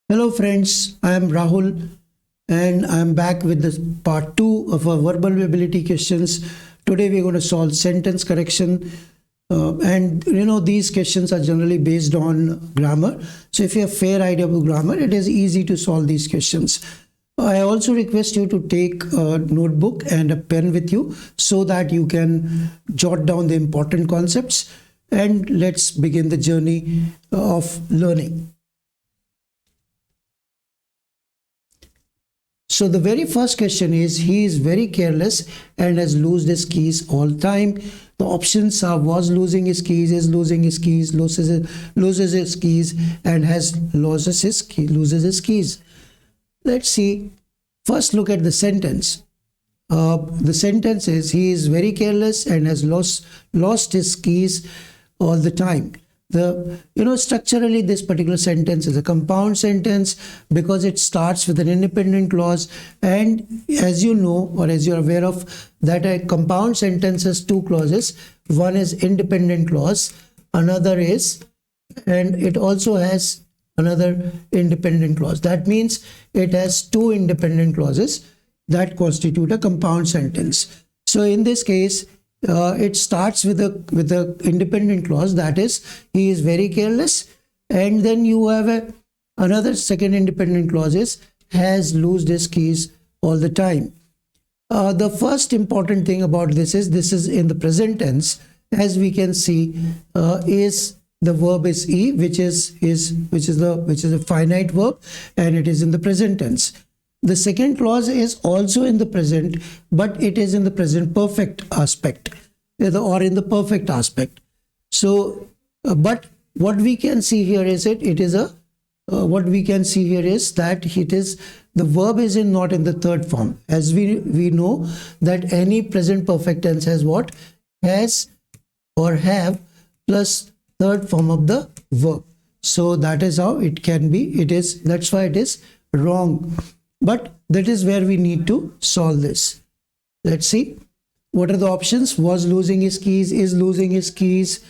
Hello friends, I am Rahul and I am back with this part 2 of our verbal ability questions. Today we are going to solve sentence correction and these questions are generally based on grammar. So if you have fair idea of grammar, it is easy to solve these questions. I also request you to take a notebook and a pen with you so that you can jot down the important concepts, and let's begin the journey of learning. So the very first question is, he is very careless and has lost his keys all the time. The options are was losing his keys, is losing his keys, loses his keys, and has loses his keys. Let's see. First look at the sentence. The sentence is, he is very careless and has lost his keys all the time. Structurally this particular sentence is a compound sentence because it starts with an independent clause, and as you know, or as you're aware of, that a compound sentence has two clauses. One is independent clause, another is, and it also has another independent clause. That means it has two independent clauses that constitute a compound sentence. So in this case, it starts with a independent clause, that is, he is very careless, and then you have another second independent clause is has lost his keys all the time. The first important thing about this is in the present tense. As we can see, is the verb is he, which is a finite verb, and it is in the present tense. The second clause is also in the present, but it is in the present perfect aspect, or in the perfect aspect. So, but what we can see here is that the verb is not in the third form. As we know that any present perfect tense has what? Has or have plus third form of the verb. So that is how it can be. That's why it is wrong. But that is where we need to solve this. Let's see. What are the options? Was losing his keys, is losing his keys,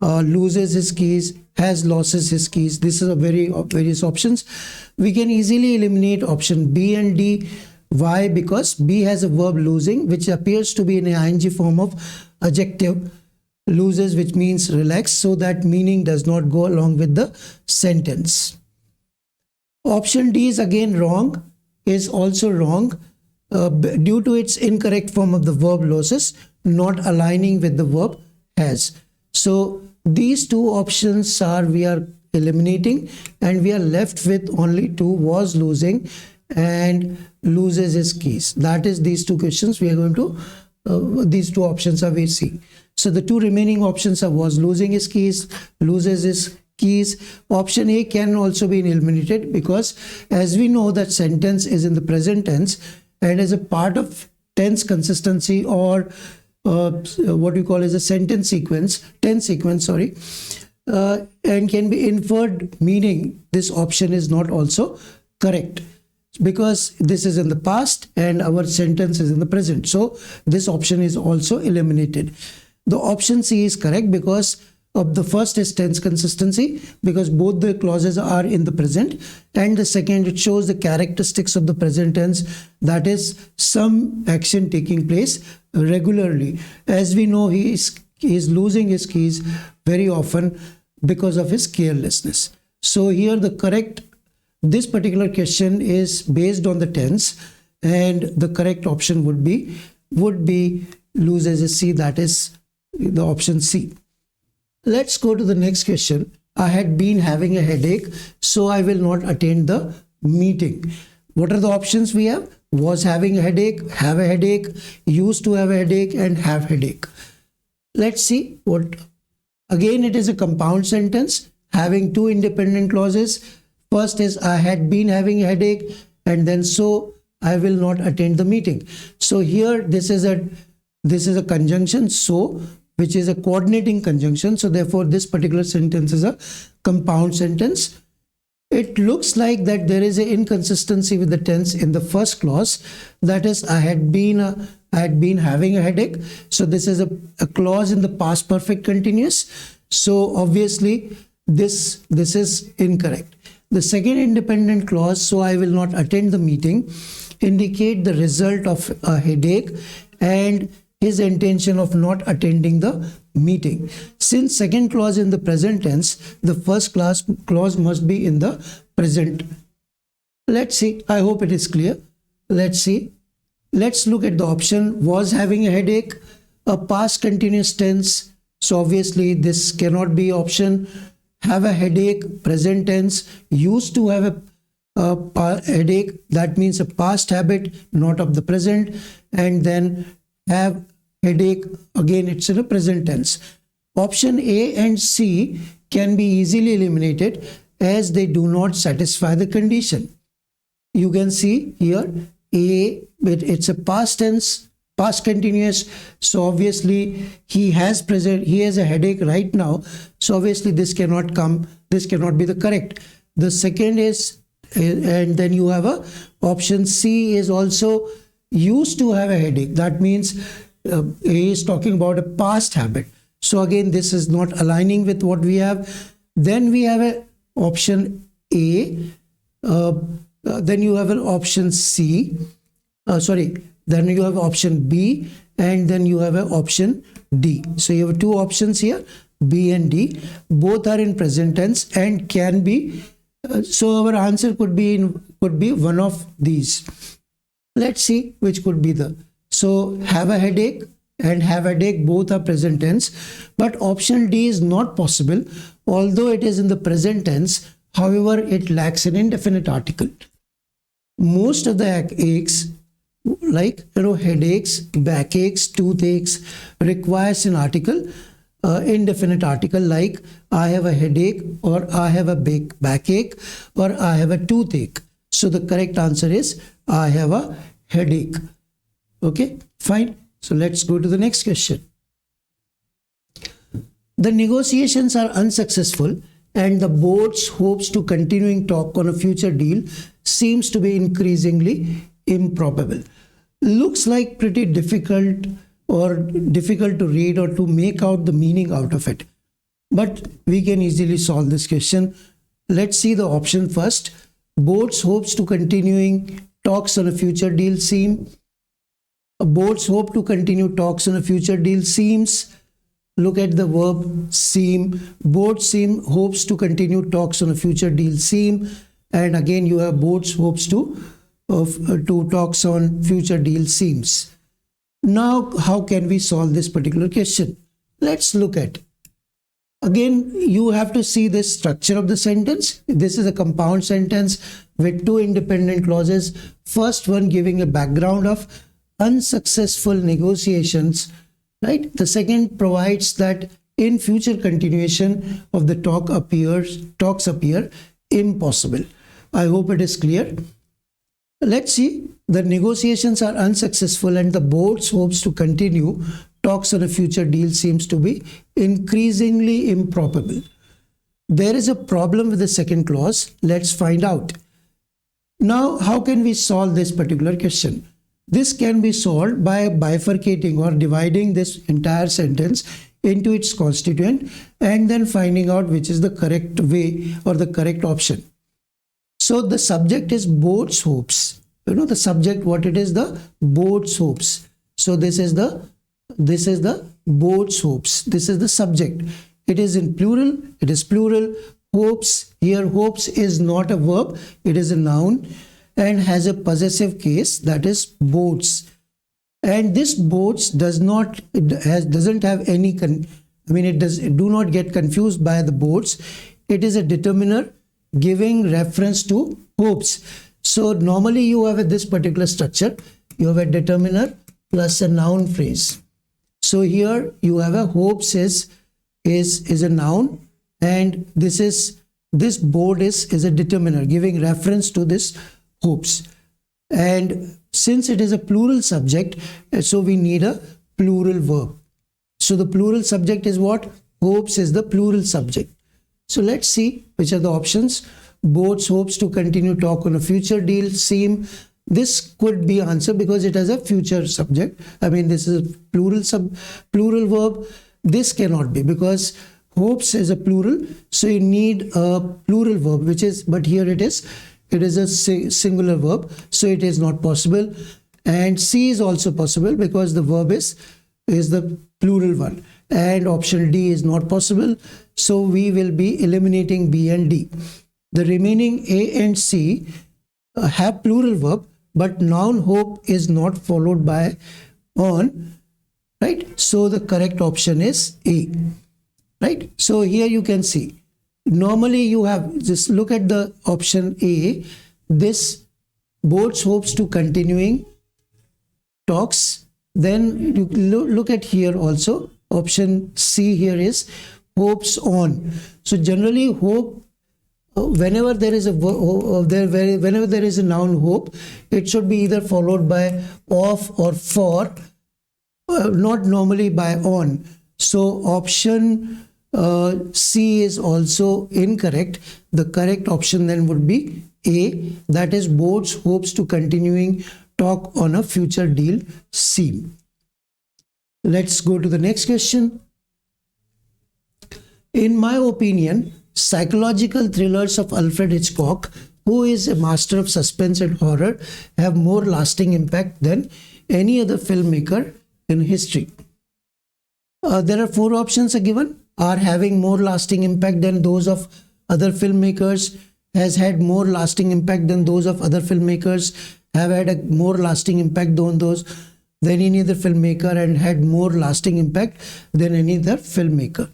loses his keys, has losses his keys. This is a various options. We can easily eliminate option B and D. Why? Because B has a verb losing, which appears to be in an ing form of adjective. Loses, which means relax, so that meaning does not go along with the sentence. Option D is again wrong, is also wrong due to its incorrect form of the verb losses not aligning with the verb has. So these two options we are eliminating, and we are left with only two: was losing and loses his keys. That is, these two questions we are going to these two options are we see. So the two remaining options are was losing his keys, loses his keys. Option A can also be eliminated because, as we know, that sentence is in the present tense and as a part of tense consistency, or what we call as a tense sequence, and can be inferred, meaning this option is not also correct because this is in the past and our sentence is in the present. So this option is also eliminated. The option C is correct because of the first is tense consistency, because both the clauses are in the present, and the second, it shows the characteristics of the present tense, that is some action taking place regularly. As we know, he is losing his keys very often because of his carelessness. So here this particular question is based on the tense, and the correct option would be loses his C, that is the option C. Let's go to the next question. I had been having a headache, so I will not attend the meeting. What are the options we have? Was having a headache, have a headache, used to have a headache, and have headache. Let's see what. Again, it is a compound sentence having two independent clauses. First is I had been having a headache, and then so I will not attend the meeting. So here this is a conjunction, so, which is a coordinating conjunction. So therefore this particular sentence is a compound sentence. It looks like that there is an inconsistency with the tense in the first clause, that is I had been having a headache. So this is a clause in the past perfect continuous. So obviously this is incorrect. The second independent clause, so I will not attend the meeting, indicate the result of a headache and his intention of not attending the meeting. Since second clause in the present tense, the first clause must be in the present. Let's see. I hope it is clear. Let's see. Let's look at the option was having a headache, a past continuous tense. So obviously this cannot be option. Have a headache, present tense, used to have a headache, that means a past habit, not of the present. And then have headache, again it's in a present tense. Option A and C can be easily eliminated as they do not satisfy the condition. You can see here A, it's a past tense, past continuous, so obviously he has a headache right now, so obviously this cannot be the correct. The second is, and then you have a option C is also used to have a headache, that means he is talking about a past habit, so again this is not aligning with what we have. Then we have a option A, then you have an option C, then you have option B, and then you have an option D. So you have two options here, B and D. Both are in present tense and can be. So our answer could be one of these. Let's see which could be the. So have a headache and have a headache, both are present tense. But option D is not possible, although it is in the present tense. However, it lacks an indefinite article. Most of the aches, like headaches, backaches, toothaches, requires an article, indefinite article, like I have a headache, or I have a backache, or I have a toothache. So the correct answer is I have a headache. Okay, fine. So let's go to the next question. The negotiations are unsuccessful and the board's hopes to continuing talk on a future deal seems to be increasingly improbable. Looks like pretty difficult to read or to make out the meaning out of it. But we can easily solve this question. Let's see the option first. Board's hopes to continuing talks on a future deal seem. Board's hope to continue talks on a future deal seems. Look at the verb seem. Board hopes to continue talks on a future deal seem. And again you have board's hopes to talks on future deal seems. Now how can we solve this particular question? Let's look at. Again you have to see this structure of the sentence. This is a compound sentence with two independent clauses. First one giving a background of unsuccessful negotiations, right? The second provides that in future continuation of the talks appear impossible. I hope it is clear. Let's see. The negotiations are unsuccessful and the board's hopes to continue talks on a future deal seems to be increasingly improbable. There is a problem with the second clause. Let's find out. Now, how can we solve this particular question? This can be solved by bifurcating or dividing this entire sentence into its constituent and then finding out which is the correct way or the correct option. So the subject is board's hopes. You know the subject, what it is, the board's hopes. So this is the board's hopes. This is the subject. It is in plural. It is plural. Hopes. Here hopes is not a verb. It is a noun and has a possessive case, that is boards. And this boards doesn't have any do not get confused by the boards. It is a determiner giving reference to hopes. So normally you have this particular structure. You have a determiner plus a noun phrase. So here you have a hopes is a noun, and this board is a determiner giving reference to this hopes. And since it is a plural subject, so we need a plural verb. So the plural subject is what? Hopes is the plural subject. So let's see which are the options. Board's hopes to continue talk on a future deal seem. This could be answer because it has a future subject. This is a plural verb. This cannot be because hopes is a plural, so you need a plural verb, which is, but here it is a singular verb, so it is not possible. And C is also possible because the verb is the plural one, and option D is not possible, so we will be eliminating B and D. The remaining A and C have plural verb, but noun hope is not followed by on, right? So the correct option is A, right? So here you can see, normally you have, just look at the option A, this boats hopes to continuing talks. Then you look at here also, option C here is hopes on. So generally hope, whenever there is a whenever there is a noun hope, it should be either followed by of or for, not normally by on. So option C is also incorrect. The correct option then would be A, that is boats hopes to continuing talk on a future deal seem. Let's go to the next question. In my opinion, psychological thrillers of Alfred Hitchcock, who is a master of suspense and horror, have more lasting impact than any other filmmaker in history. There are 4 options are given. Are having more lasting impact than those of other filmmakers, has had more lasting impact than those of other filmmakers, have had a more lasting impact than any other filmmaker, and had more lasting impact than any other filmmaker.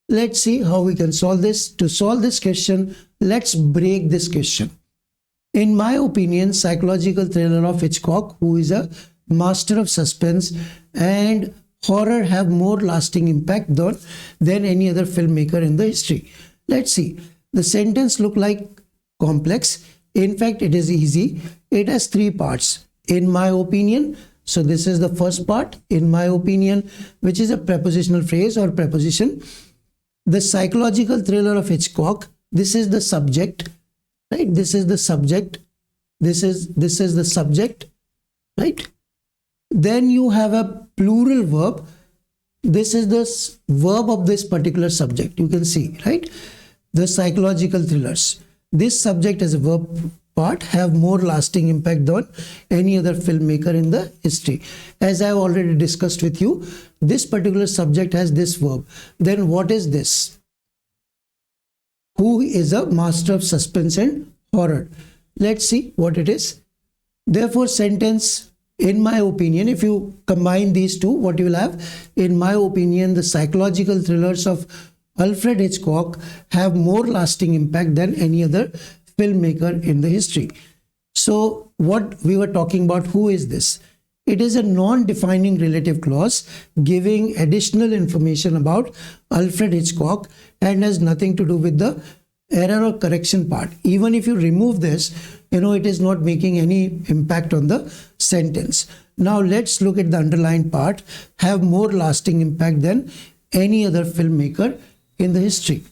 Let's see how we can solve this. To solve this question, let's break this question. In my opinion, psychological thriller of Hitchcock, who is a master of suspense and horror, have more lasting impact than any other filmmaker in the history. Let's see. The sentence look like complex. In fact, it is easy. It has 3 parts. In my opinion. So this is the first part, in my opinion, which is a prepositional phrase or preposition. The psychological thriller of Hitchcock, this is the subject, right? This is the subject. This is the subject, right? Then you have a plural verb. This is the verb of this particular subject. You can see, right? The psychological thrillers. This subject as a verb part have more lasting impact than any other filmmaker in the history. As I have already discussed with you, this particular subject has this verb. Then what is this? Who is a master of suspense and horror? Let's see what it is. Therefore, sentence, in my opinion, if you combine these two, what you will have? In my opinion, the psychological thrillers of Alfred Hitchcock have more lasting impact than any other filmmaker in the history. So what we were talking about, who is this? It is a non-defining relative clause giving additional information about Alfred Hitchcock and has nothing to do with the error or correction part. Even if you remove this, it is not making any impact on the sentence. Now let's look at the underlined part, have more lasting impact than any other filmmaker in the history.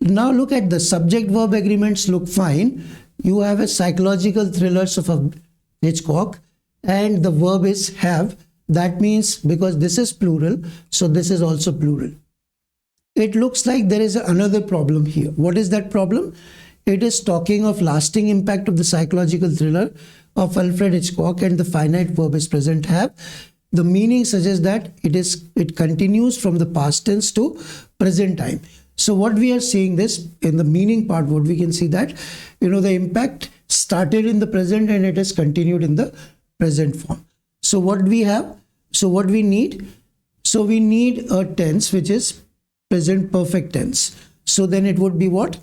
Now look at the subject verb agreements, look fine. You have a psychological thrillers of Hitchcock and the verb is have. That means because this is plural, so this is also plural. It looks like there is another problem here. What is that problem? It is talking of lasting impact of the psychological thriller of Alfred Hitchcock and the finite verb is present have. The meaning suggests that it continues from the past tense to present time. So what we are seeing this in the meaning part, what we can see that, the impact started in the present and it has continued in the present form. So what we have, so what we need, so we need a tense which is present perfect tense. So then it would be what?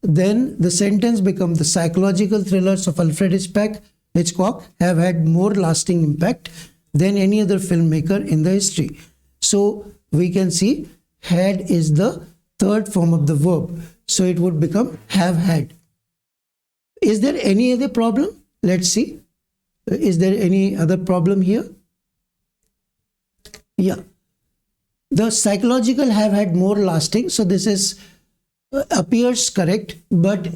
Then the sentence becomes the psychological thrillers of Alfred Hitchcock have had more lasting impact than any other filmmaker in the history. So we can see had is the third form of the verb. So it would become have had. Is there any other problem? Let's see. Is there any other problem here? Yeah. The psychological have had more lasting. So this is appears correct, but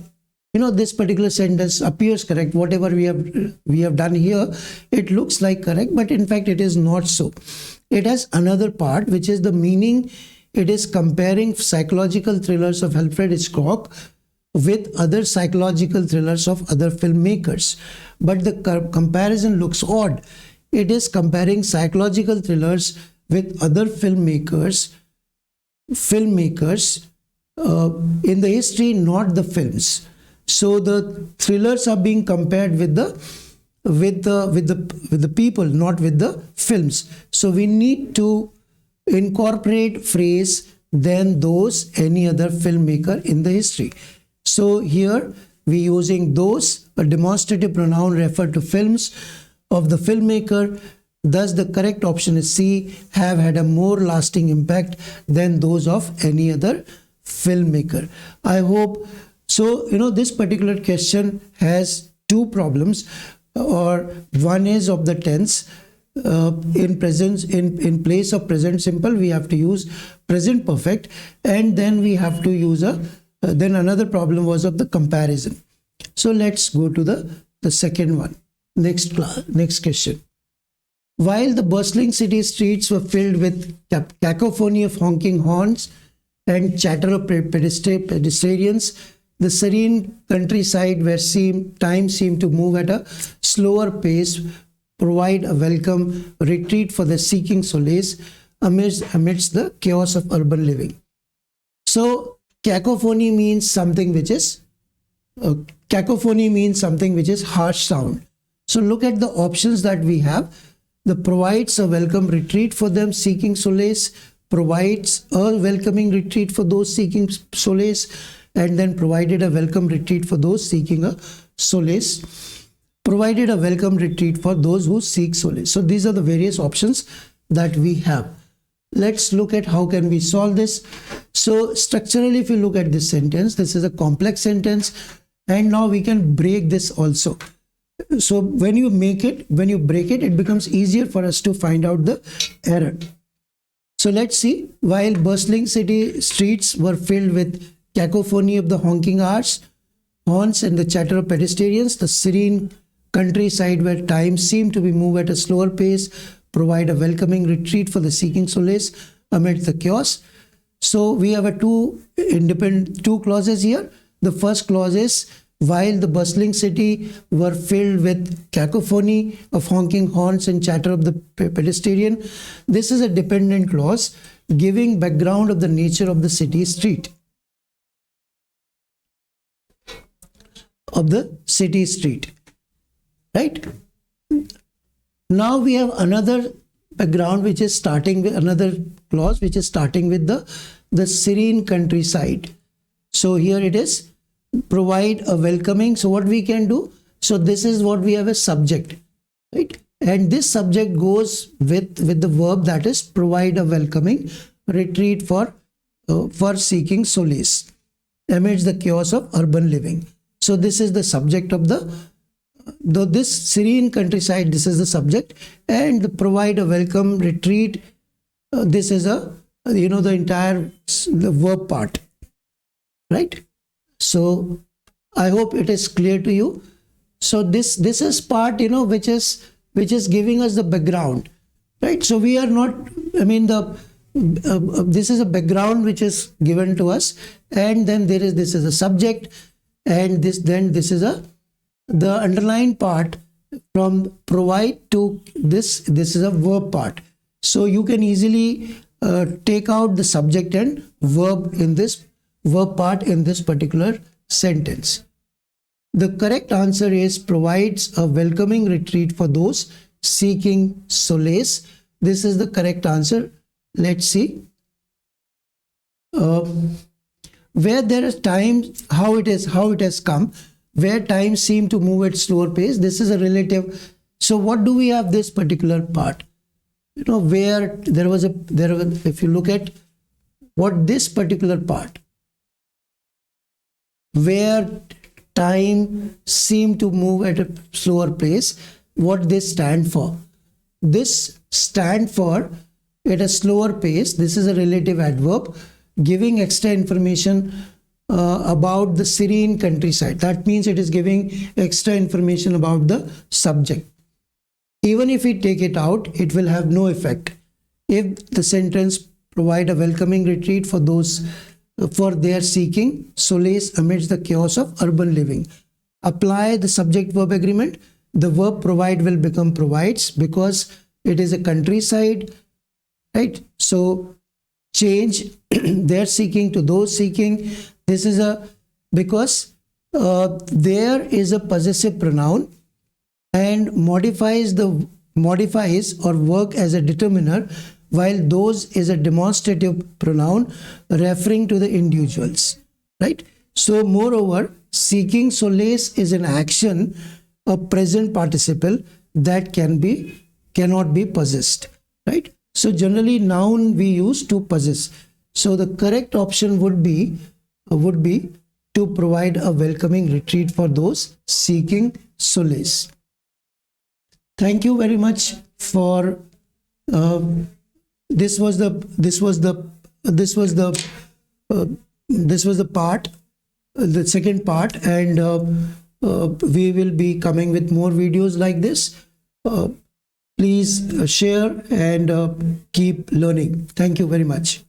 this particular sentence appears correct. Whatever we have done here, it looks like correct, but in fact it is not so. It has another part which is the meaning it is comparing psychological thrillers of Alfred Hitchcock with other psychological thrillers of other filmmakers. But the comparison looks odd. It is comparing psychological thrillers with other filmmakers in the history, not the films. So the thrillers are being compared with the people, not with the films. So we need to incorporate phrase than those any other filmmaker in the history. So here we using those, a demonstrative pronoun refer to films of the filmmaker. Thus the correct option is C, have had a more lasting impact than those of any other filmmaker. I hope so. This particular question has two problems, or one is of the tense. In place of present simple we have to use present perfect, and then we have to use then another problem was of the comparison. So let's go to the second one. Next question. While the bustling city streets were filled with cacophony of honking horns and chatter of pedestrians, the serene countryside where time seemed to move at a slower pace provide a welcome retreat for the seeking solace amidst the chaos of urban living. So cacophony means something which is harsh sound. So look at the options that we have. The provides a welcome retreat for them seeking solace, provides a welcoming retreat for those seeking solace, and then provided a welcome retreat for those seeking a solace, provided a welcome retreat for those who seek solace. So these are the various options that we have. Let's look at how can we solve this. So structurally, if you look at this sentence, this is a complex sentence, and now we can break this also. So when you break it, it becomes easier for us to find out the error. So let's see. While bustling city streets were filled with cacophony of the honking horns and the chatter of pedestrians, the serene countryside where time seemed to be moved at a slower pace provide a welcoming retreat for the seeking solace amidst the chaos. So we have two clauses here. The first clause is, while the bustling city were filled with cacophony of honking horns and chatter of the pedestrian. This is a dependent clause giving background of the nature of the city street. Right? Now we have another background which is starting with another clause which is starting with the serene countryside. So here it is, provide a welcoming. So what we can do, so this is what we have a subject, right? And this subject goes with the verb, that is provide a welcoming retreat for seeking solace amidst the chaos of urban living. So this is the subject of this serene countryside, this is the subject, and the provide a welcome retreat, this is the entire verb part, right? So I hope it is clear to you. So this is part which is giving us the background, right? So we are not, this is a background which is given to us, and then this is a subject, and this is the underlying part from provide to this is a verb part. So you can easily take out the subject and verb in this verb part in this particular sentence. The correct answer is provides a welcoming retreat for those seeking solace. This is the correct answer. Let's see. Where there is time, how it has come, where time seemed to move at slower pace. This is a relative. So what do we have this particular part? Where if you look at what this particular part, where time seemed to move at a slower pace, what this stand for? This stand for at a slower pace. This is a relative adverb giving extra information about the serene countryside. That means it is giving extra information about the subject. Even if we take it out, it will have no effect if the sentence provide a welcoming retreat for those for their seeking solace amidst the chaos of urban living. Apply the subject verb agreement. The verb provide will become provides because it is a countryside, right? So change their seeking to those seeking. This is a because there is a possessive pronoun and modifies or work as a determiner, while those is a demonstrative pronoun referring to the individuals, right? So moreover, seeking solace is an action, a present participle that cannot be possessed, right? So generally noun we use to possess. So the correct option would be to provide a welcoming retreat for those seeking solace. Thank you very much for this was the part, the second part, and we will be coming with more videos like this. Please share and keep learning. Thank you very much.